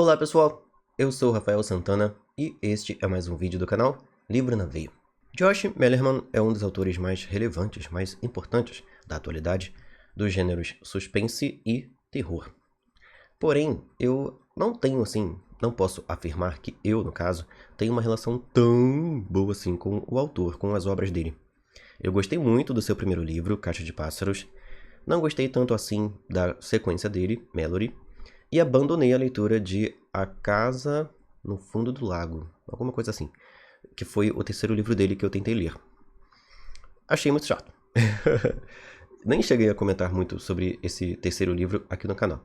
Olá pessoal, eu sou o Rafael Santana e este é mais um vídeo do canal Livro na Veia. Josh Malerman é um dos autores mais relevantes, mais importantes da atualidade dos gêneros suspense e terror. Porém, eu não posso afirmar que eu, no caso, tenho uma relação tão boa assim com o autor, com as obras dele. Eu gostei muito do seu primeiro livro, Caixa de Pássaros, não gostei tanto assim da sequência dele, Mallory, e abandonei a leitura de A Casa no Fundo do Lago, alguma coisa assim, que foi o terceiro livro dele que eu tentei ler. Achei muito chato. Nem cheguei a comentar muito sobre esse terceiro livro aqui no canal.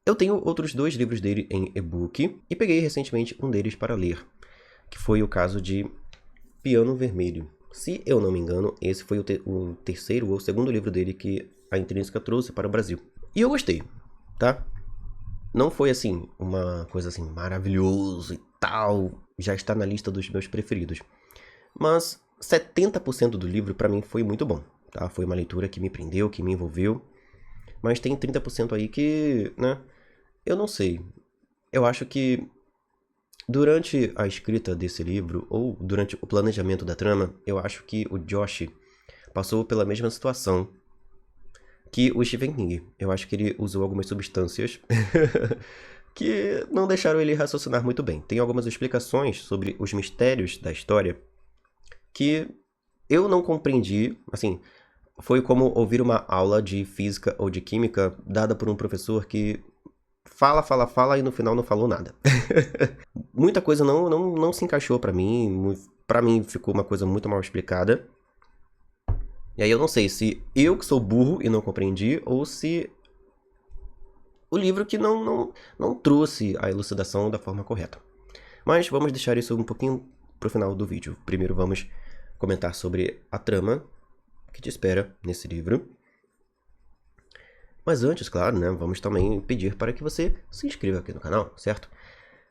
Eu tenho outros dois livros dele em e-book e peguei recentemente um deles para ler, que foi o caso de Piano Vermelho. Se eu não me engano, esse foi o terceiro ou segundo livro dele que a Intrínseca trouxe para o Brasil. E eu gostei, tá? Não foi assim, uma coisa assim, maravilhoso e tal, já está na lista dos meus preferidos. Mas 70% do livro para mim foi muito bom, tá? Foi uma leitura que me prendeu, que me envolveu. Mas tem 30% aí que, né, eu não sei. Eu acho que durante a escrita desse livro, ou durante o planejamento da trama, eu acho que o Josh passou pela mesma situação que o Stephen King. Eu acho que ele usou algumas substâncias que não deixaram ele raciocinar muito bem. Tem algumas explicações sobre os mistérios da história que eu não compreendi. Assim, foi como ouvir uma aula de física ou de química dada por um professor que fala e no final não falou nada. Muita coisa não se encaixou pra mim. Pra mim ficou uma coisa muito mal explicada. E aí eu não sei se eu que sou burro e não compreendi, ou se o livro que não trouxe a elucidação da forma correta. Mas vamos deixar isso um pouquinho pro final do vídeo. Primeiro vamos comentar sobre a trama que te espera nesse livro. Mas antes, claro, né, vamos também pedir para que você se inscreva aqui no canal, certo?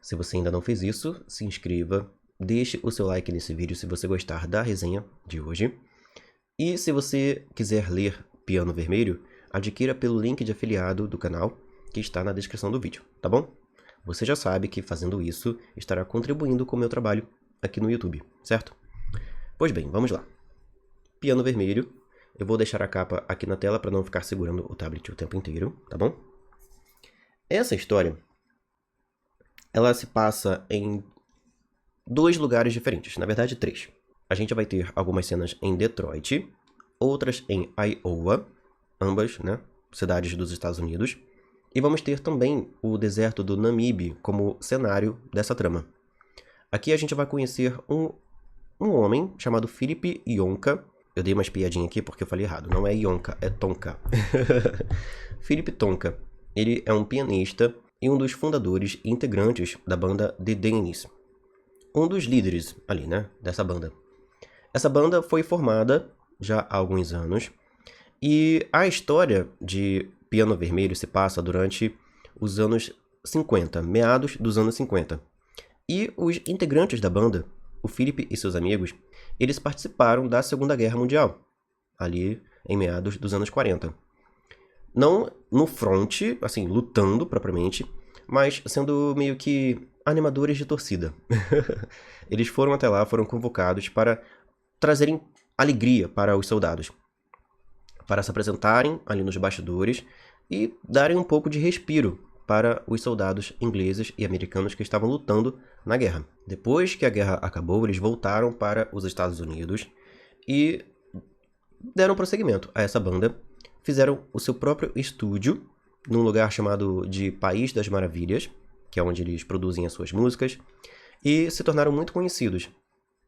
Se você ainda não fez isso, se inscreva, deixe o seu like nesse vídeo se você gostar da resenha de hoje. E se você quiser ler Piano Vermelho, adquira pelo link de afiliado do canal que está na descrição do vídeo, tá bom? Você já sabe que fazendo isso estará contribuindo com o meu trabalho aqui no YouTube, certo? Pois bem, vamos lá. Piano Vermelho. Eu vou deixar a capa aqui na tela para não ficar segurando o tablet o tempo inteiro, tá bom? Essa história, ela se passa em dois lugares diferentes, na verdade 3. A gente vai ter algumas cenas em Detroit, outras em Iowa, ambas, né, cidades dos Estados Unidos. E vamos ter também o deserto do Namibe como cenário dessa trama. Aqui a gente vai conhecer um homem chamado Philip Yonka. Eu dei uma espiadinha aqui porque eu falei errado. Não é Yonka, é Tonka. Philip Tonka. Ele é um pianista e um dos fundadores e integrantes da banda The Dennis. Um dos líderes ali, né, dessa banda. Essa banda foi formada já há alguns anos. E a história de Piano Vermelho se passa durante os anos 50, meados dos anos 50. E os integrantes da banda, o Philip e seus amigos, eles participaram da Segunda Guerra Mundial, ali em meados dos anos 40. Não no fronte, assim, lutando propriamente, mas sendo meio que animadores de torcida. Eles foram até lá, foram convocados para trazerem alegria para os soldados, para se apresentarem ali nos bastidores e darem um pouco de respiro para os soldados ingleses e americanos que estavam lutando na guerra. Depois que a guerra acabou, eles voltaram para os Estados Unidos e deram prosseguimento a essa banda. Fizeram o seu próprio estúdio num lugar chamado de País das Maravilhas, que é onde eles produzem as suas músicas, e se tornaram muito conhecidos.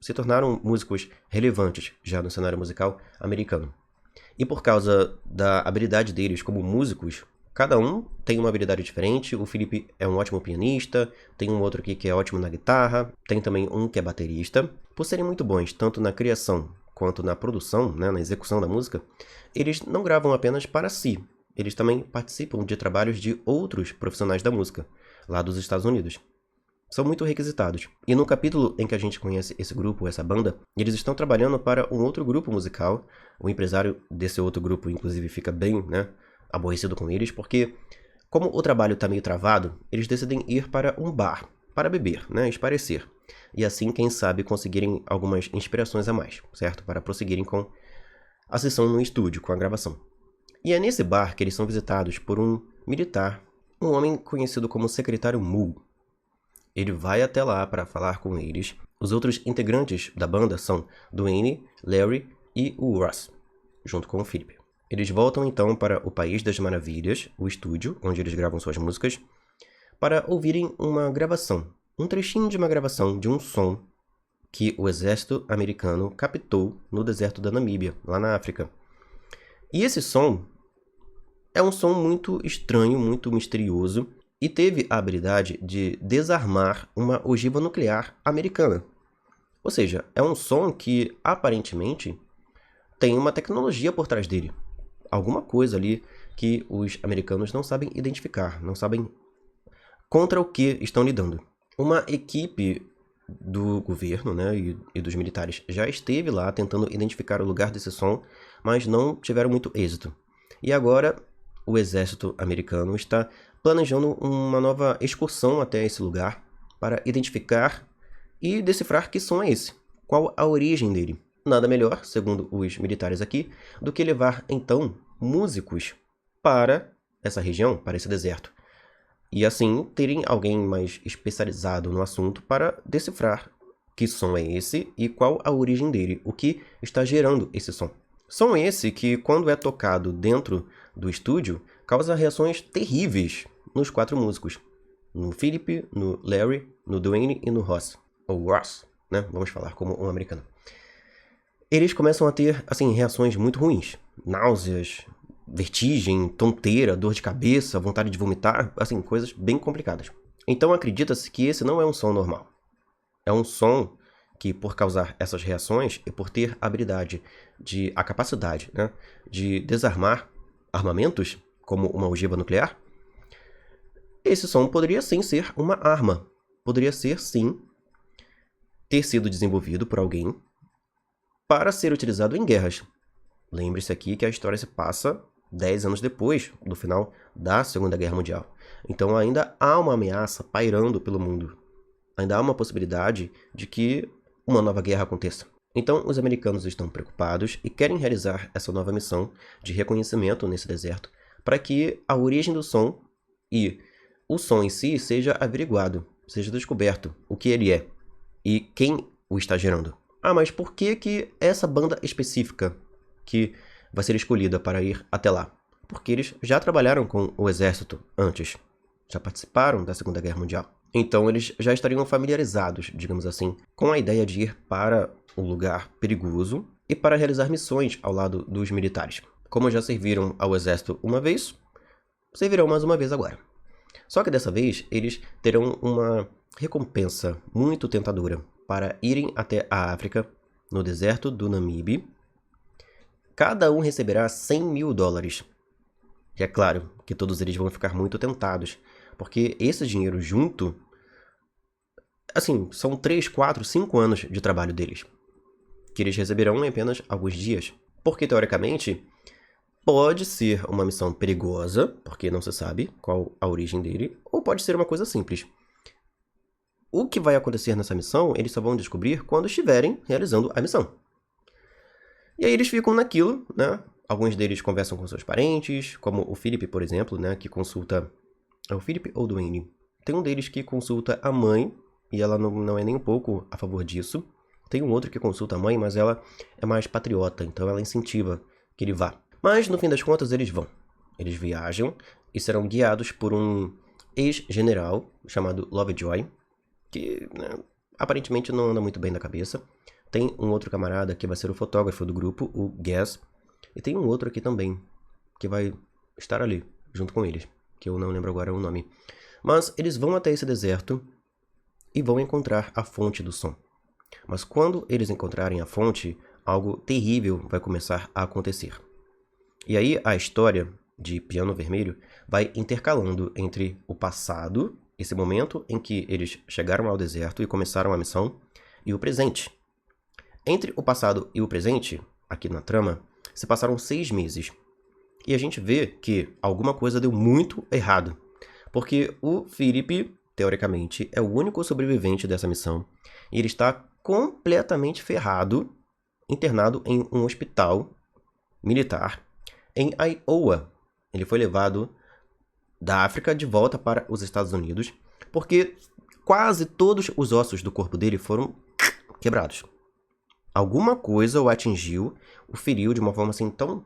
Se tornaram músicos relevantes já no cenário musical americano. E por causa da habilidade deles como músicos, cada um tem uma habilidade diferente. O Felipe é um ótimo pianista, tem um outro aqui que é ótimo na guitarra, tem também um que é baterista. Por serem muito bons tanto na criação quanto na produção, né, na execução da música, eles não gravam apenas para si. Eles também participam de trabalhos de outros profissionais da música, lá dos Estados Unidos. São muito requisitados. E no capítulo em que a gente conhece esse grupo, essa banda, eles estão trabalhando para um outro grupo musical. O empresário desse outro grupo, inclusive, fica bem, né, aborrecido com eles, porque Como o trabalho está meio travado, eles decidem ir para um bar, para beber, né, espairecer. E assim, quem sabe, conseguirem algumas inspirações a mais, certo? Para prosseguirem com a sessão no estúdio, com a gravação. E é nesse bar que eles são visitados por um militar, um homem conhecido como Secretário Mu. Ele vai até lá para falar com eles. Os outros integrantes da banda são Duane, Larry e o Ross, junto com o Philip. Eles voltam então para o País das Maravilhas, o estúdio, onde eles gravam suas músicas, para ouvirem uma gravação, um trechinho de uma gravação de um som que o exército americano captou no deserto da Namíbia, lá na África. E esse som é um som muito estranho, muito misterioso, e teve a habilidade de desarmar uma ogiva nuclear americana. Ou seja, é um som que, aparentemente, tem uma tecnologia por trás dele. Alguma coisa ali que os americanos não sabem identificar, não sabem contra o que estão lidando. Uma equipe do governo, né, e dos militares já esteve lá tentando identificar o lugar desse som, mas não tiveram muito êxito. E agora o exército americano está planejando uma nova excursão até esse lugar para identificar e decifrar que som é esse, qual a origem dele. Nada melhor, segundo os militares aqui, do que levar então músicos para essa região, para esse deserto. E assim terem alguém mais especializado no assunto para decifrar que som é esse e qual a origem dele, o que está gerando esse som. Som esse que, quando é tocado dentro do estúdio, causa reações terríveis nos 4 músicos. No Philip, no Larry, no Duane e no Ross. Ou Ross, né? Vamos falar como um americano. Eles começam a ter, assim, reações muito ruins. Náuseas, vertigem, tonteira, dor de cabeça, vontade de vomitar, assim, coisas bem complicadas. Então acredita-se que esse não é um som normal. É um som que, por causar essas reações e por ter a capacidade, né, de desarmar armamentos, como uma ogiva nuclear, esse som poderia sim ser uma arma. Poderia ser sim ter sido desenvolvido por alguém para ser utilizado em guerras. Lembre-se aqui que a história se passa 10 anos depois do final da Segunda Guerra Mundial. Então ainda há uma ameaça pairando pelo mundo. Ainda há uma possibilidade de que uma nova guerra aconteça. Então os americanos estão preocupados e querem realizar essa nova missão de reconhecimento nesse deserto para que a origem do som e o som em si seja averiguado, seja descoberto o que ele é e quem o está gerando. Ah, mas por que essa banda específica que vai ser escolhida para ir até lá? Porque eles já trabalharam com o exército antes, já participaram da Segunda Guerra Mundial. Então eles já estariam familiarizados, digamos assim, com a ideia de ir para um lugar perigoso e para realizar missões ao lado dos militares. Como já serviram ao exército uma vez, servirão mais uma vez agora. Só que dessa vez eles terão uma recompensa muito tentadora para irem até a África, no deserto do Namibe. Cada um receberá $100.000. E é claro que todos eles vão ficar muito tentados, porque esse dinheiro junto, assim, são 3, 4, 5 anos de trabalho deles, que eles receberão em apenas alguns dias. Porque, teoricamente, pode ser uma missão perigosa, porque não se sabe qual a origem dele, ou pode ser uma coisa simples. O que vai acontecer nessa missão, eles só vão descobrir quando estiverem realizando a missão. E aí eles ficam naquilo, né? Alguns deles conversam com seus parentes, como o Philip, por exemplo, né? Que consulta... É o Philip ou o Duane? Tem um deles que consulta a mãe, e ela não é nem um pouco a favor disso. Tem um outro que consulta a mãe, mas ela é mais patriota, então ela incentiva que ele vá. Mas, no fim das contas, eles vão. Eles viajam e serão guiados por um ex-general chamado Lovejoy, que, né, aparentemente não anda muito bem da cabeça. Tem um outro camarada que vai ser o fotógrafo do grupo, o Gaz. E tem um outro aqui também, que vai estar ali, junto com eles, que eu não lembro agora o nome. Mas eles vão até esse deserto e vão encontrar a fonte do som. Mas quando eles encontrarem a fonte, algo terrível vai começar a acontecer. E aí a história de Piano Vermelho vai intercalando entre o passado, esse momento em que eles chegaram ao deserto e começaram a missão, e o presente. Entre o passado e o presente, aqui na trama, se passaram 6 meses. E a gente vê que alguma coisa deu muito errado Porque o Philip, teoricamente, é o único sobrevivente dessa missão. E ele está completamente ferrado, internado em um hospital militar em Iowa. Ele foi levado da África de volta para os Estados Unidos, porque quase todos os ossos do corpo dele foram quebrados. Alguma coisa o atingiu, o feriu de uma forma assim tão,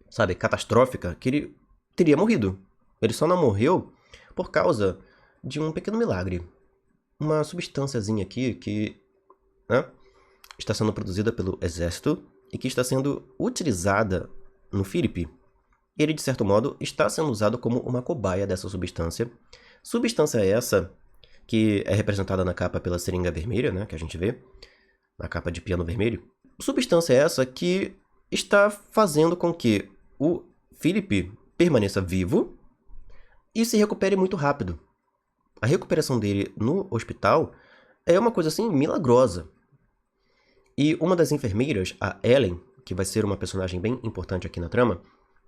sabe, catastrófica, que ele teria morrido. Ele só não morreu por causa de um pequeno milagre. Uma substânciazinha aqui que, né, está sendo produzida pelo exército e que está sendo utilizada no Philip. Ele, de certo modo, está sendo usado como uma cobaia dessa substância. Substância essa que é representada na capa pela seringa vermelha, né, que a gente vê, na capa de piano vermelho. Substância essa que está fazendo com que o Philip permaneça vivo e se recupere muito rápido. A recuperação dele no hospital é uma coisa assim milagrosa. E uma das enfermeiras, a Ellen, que vai ser uma personagem bem importante aqui na trama,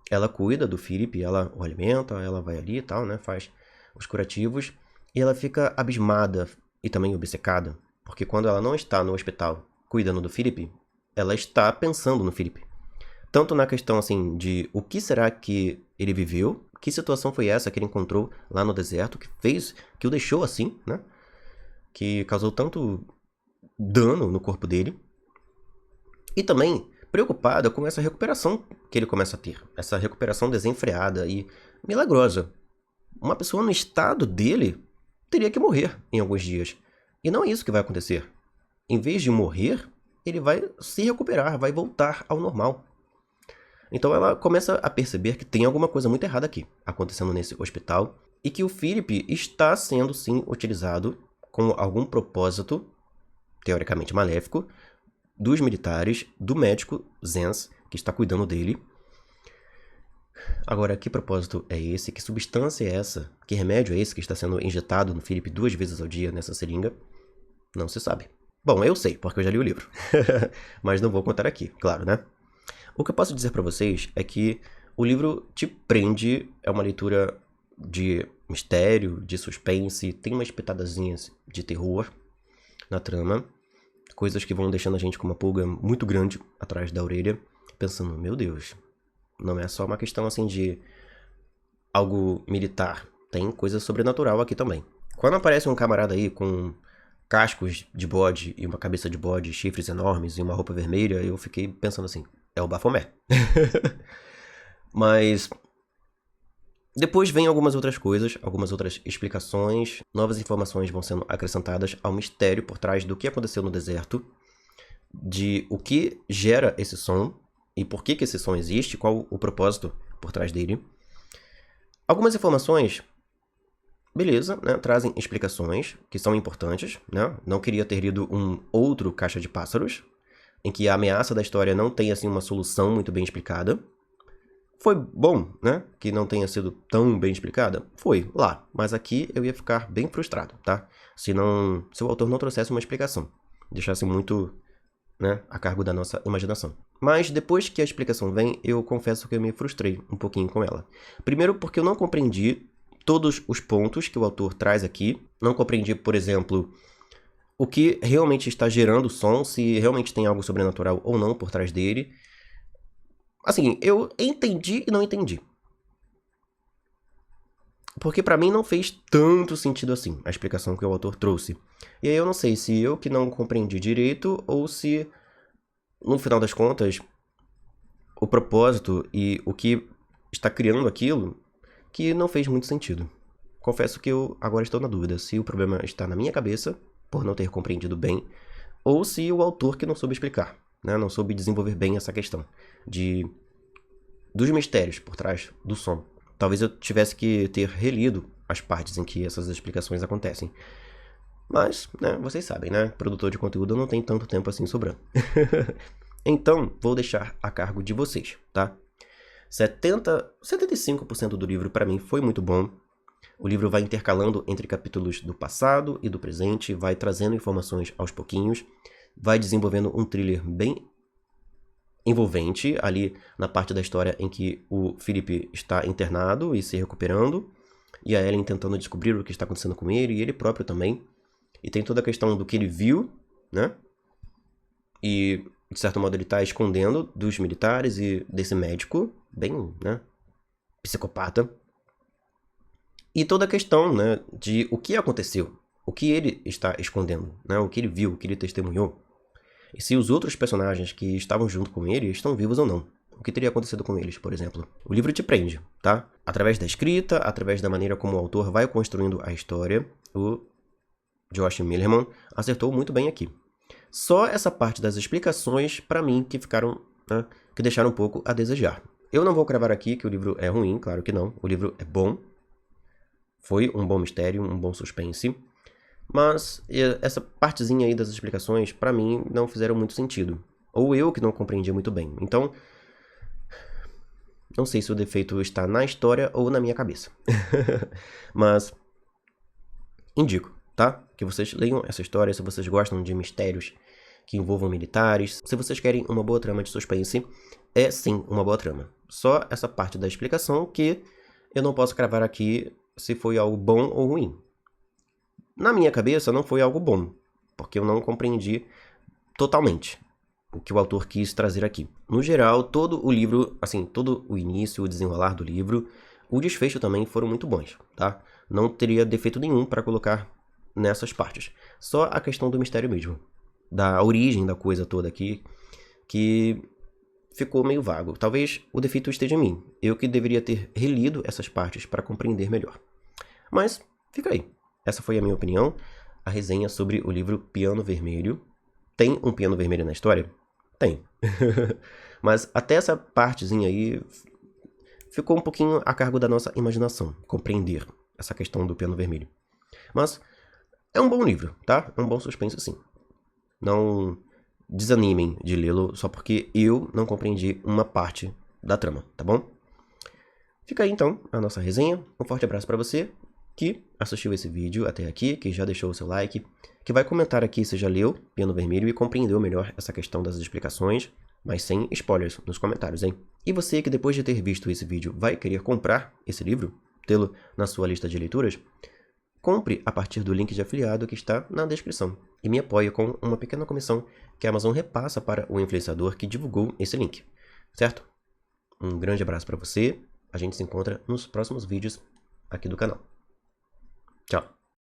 ela cuida do Philip, ela o alimenta, ela vai ali e tal, né, faz os curativos, e ela fica abismada e também obcecada, porque quando ela não está no hospital cuidando do Philip, ela está pensando no Philip. Tanto na questão assim de o que será que ele viveu, que situação foi essa que ele encontrou lá no deserto, que fez, que o deixou assim, né, que causou tanto dano no corpo dele, e também preocupada com essa recuperação que ele começa a ter. Essa recuperação desenfreada e milagrosa. Uma pessoa no estado dele teria que morrer em alguns dias. E não é isso que vai acontecer. Em vez de morrer, ele vai se recuperar, vai voltar ao normal. Então ela começa a perceber que tem alguma coisa muito errada aqui, acontecendo nesse hospital, e que o Philip está sendo, sim, utilizado com algum propósito, teoricamente maléfico, dos militares, do médico Zenz, que está cuidando dele. Agora, que propósito é esse? Que substância é essa? Que remédio é esse que está sendo injetado no Philip 2 vezes ao dia nessa seringa? Não se sabe. Bom, eu sei, porque eu já li o livro. Mas não vou contar aqui, claro, né? O que eu posso dizer para vocês é que o livro te prende, é uma leitura de mistério, de suspense, tem umas pitadazinhas de terror na trama. Coisas que vão deixando a gente com uma pulga muito grande atrás da orelha, pensando, meu Deus, não é só uma questão assim de algo militar, tem coisa sobrenatural aqui também. Quando aparece um camarada aí com cascos de bode e uma cabeça de bode, chifres enormes e uma roupa vermelha, eu fiquei pensando assim, é o Baphomet. Mas depois vem algumas outras coisas, algumas outras explicações, novas informações vão sendo acrescentadas ao mistério por trás do que aconteceu no deserto, de o que gera esse som e por que esse som existe, qual o propósito por trás dele. Algumas informações, beleza, né, trazem explicações que são importantes, né? Não queria ter lido um outro Caixa de Pássaros, em que a ameaça da história não tem assim uma solução muito bem explicada. Foi bom, né, que não tenha sido tão bem explicada? Foi, lá. Mas aqui eu ia ficar bem frustrado, tá? Se o autor não trouxesse uma explicação. Deixasse muito, né, a cargo da nossa imaginação. Mas depois que a explicação vem, eu confesso que eu me frustrei um pouquinho com ela. Primeiro porque eu não compreendi todos os pontos que o autor traz aqui. Não compreendi, por exemplo, o que realmente está gerando o som, se realmente tem algo sobrenatural ou não por trás dele. Assim, eu entendi e não entendi. Porque pra mim não fez tanto sentido assim, a explicação que o autor trouxe. E aí eu não sei se eu que não compreendi direito ou se, no final das contas, o propósito e o que está criando aquilo que não fez muito sentido. Confesso que eu agora estou na dúvida se o problema está na minha cabeça, por não ter compreendido bem, ou se o autor que não soube explicar, né? Não soube desenvolver bem essa questão dos mistérios por trás do som. Talvez eu tivesse que ter relido as partes em que essas explicações acontecem. Mas, né, vocês sabem, né? Produtor de conteúdo não tem tanto tempo assim sobrando. Então, vou deixar a cargo de vocês, tá? 75% do livro para mim foi muito bom. O livro vai intercalando entre capítulos do passado e do presente, vai trazendo informações aos pouquinhos, vai desenvolvendo um thriller bem envolvente ali na parte da história em que o Philip está internado e se recuperando. e a Ellen tentando descobrir o que está acontecendo com ele, e ele próprio também. E tem toda a questão do que ele viu, né? E, de certo modo, ele está escondendo dos militares e desse médico, bem, né, psicopata. E toda a questão, né, de o que aconteceu, o que ele está escondendo, né, o que ele viu, o que ele testemunhou. E se os outros personagens que estavam junto com ele estão vivos ou não. O que teria acontecido com eles, por exemplo. O livro te prende, tá? Através da escrita, através da maneira como o autor vai construindo a história, o Josh Millerman acertou muito bem aqui. Só essa parte das explicações, pra mim, que ficaram, né, que deixaram um pouco a desejar. Eu não vou cravar aqui que o livro é ruim, claro que não. O livro é bom. Foi um bom mistério, um bom suspense. Mas essa partezinha aí das explicações, pra mim, não fizeram muito sentido. Ou eu que não compreendia muito bem. Então, não sei se o defeito está na história ou na minha cabeça. Mas, indico, tá? Que vocês leiam essa história se vocês gostam de mistérios que envolvam militares. Se vocês querem uma boa trama de suspense, é sim uma boa trama. Só essa parte da explicação que eu não posso cravar aqui se foi algo bom ou ruim. Na minha cabeça não foi algo bom, porque eu não compreendi totalmente o que o autor quis trazer aqui. No geral, todo o livro, assim, todo o início, o desenrolar do livro, o desfecho também foram muito bons, tá? Não teria defeito nenhum para colocar nessas partes. Só a questão do mistério mesmo, da origem da coisa toda aqui, que ficou meio vago. Talvez o defeito esteja em mim. Eu que deveria ter relido essas partes para compreender melhor. Mas, fica aí. Essa foi a minha opinião, a resenha sobre o livro Piano Vermelho. Tem um piano vermelho na história? Tem. Mas até essa partezinha aí ficou um pouquinho a cargo da nossa imaginação, compreender essa questão do piano vermelho. Mas é um bom livro, tá? É um bom suspense, sim. Não desanimem de lê-lo só porque eu não compreendi uma parte da trama, tá bom? Fica aí então a nossa resenha. Um forte abraço para você que assistiu esse vídeo até aqui, que já deixou o seu like, que vai comentar aqui se já leu Piano Vermelho e compreendeu melhor essa questão das explicações, mas sem spoilers nos comentários, hein? E você que depois de ter visto esse vídeo vai querer comprar esse livro, tê-lo na sua lista de leituras, compre a partir do link de afiliado que está na descrição e me apoie com uma pequena comissão que a Amazon repassa para o influenciador que divulgou esse link, certo? Um grande abraço para você, a gente se encontra nos próximos vídeos aqui do canal. Tchau!